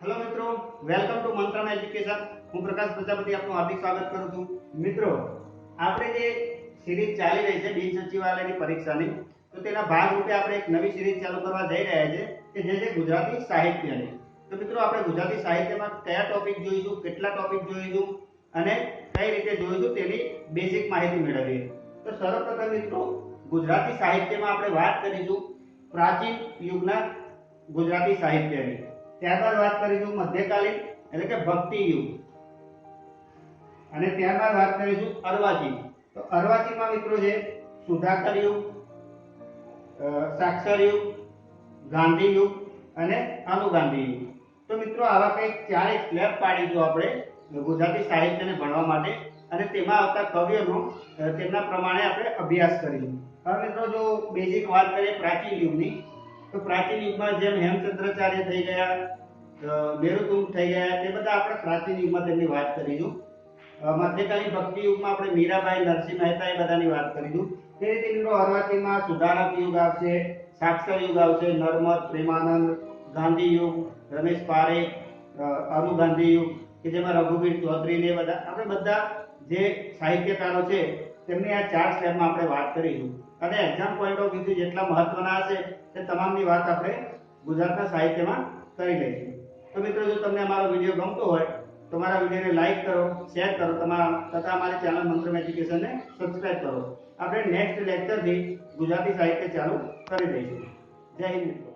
Hello मित्रों, welcome to मंत्रम education. હું પ્રકાશ પ્રજાપતિ આપનું હાર્દિક સ્વાગત કરું છું। મિત્રો, આપણે જે સિરીઝ ચાલી રહી છે બિન સચિવાલયની પરીક્ષાની, તો તેના ભાગ રૂપે આપણે એક નવી સિરીઝ ચાલુ કરવા જઈ રહ્યા છે કે જે છે ગુજરાતી સાહિત્યની। તો મિત્રો, આપણે ગુજરાતી સાહિત્યમાં કયા ટોપિક જોઈશું, કેટલા ટોપિક જોઈશું અને કઈ રીતે જોઈશું તેની બેઝિક માહિતી મેળવીએ। તો સર્વપ્રથમ મિત્રો, ગુજરાતી સાહિત્યમાં આપણે વાત કરીશું પ્રાચીન યુગના ગુજરાતી સાહિત્યની। ત્યારબાદ વાત કરીશું મધ્યકાલીન એટલે કે ભક્તિ યુગ, અને ત્યારબાદ વાત કરીશું અર્વાચીન। તો અર્વાચીનમાં મિત્રો છે સુધાકર યુગ, સાક્ષર યુગ, ગાંધી યુગ અને અનુગાંધી યુગ। તો મિત્રો, આવા કંઈક ચાર સ્લેબ પાડીશું આપણે ગુજરાતી સાહિત્યને ભણવા માટે, અને તેમાં આવતા કવિઓનો તેમના પ્રમાણે આપણે અભ્યાસ કરીશું। હવે મિત્રો, જો બેઝિક વાત કરીએ પ્રાચીન યુગની, તો પ્રાચીન યુગમાં જેમ હેમચંદ્રાચાર્ય થઈ ગયા, મેરુતુંગ થઈ ગયા, તે બધા આપણે પ્રાચીન યુગમાં તેમની વાત કરીશું। મધ્યકાલીન ભક્તિ યુગમાં આપણે મીરાબાઈ, નરસિંહ મહેતા એ બધાની વાત કરીશું। તે રીતે મિત્રો અર્વાચીનમાં સુધારક યુગ આવશે, સાક્ષર યુગ આવશે, નર્મદ, પ્રેમાનંદ, ગાંધી યુગ, રમેશ પારેખ, અનુગાંધી યુગ કે જેમાં રઘુવીર ચૌધરી ને બધા આપણે બધા જે સાહિત્યકારો છે તેમની આ ચાર સ્લેબમાં આપણે વાત કરીશું, અને એક્ઝામ પોઈન્ટ ઓફ વ્યૂથી જેટલા મહત્વના હશે તે તમામની વાત આપણે ગુજરાતના સાહિત્યમાં કરી લઈશું। તો મિત્રો, જો તમને અમારો વિડીયો ગમતો હોય તો અમારા વિડીયોને લાઈક કરો, શેર કરો તથા અમારી ચેનલ મંત્રમ એજ્યુકેશનને સબસ્ક્રાઇબ કરો। આપણે નેક્સ્ટ લેક્ચરથી ગુજરાતી સાહિત્ય ચાલુ કરી દઈશું। જય હિન્દ મિત્રો।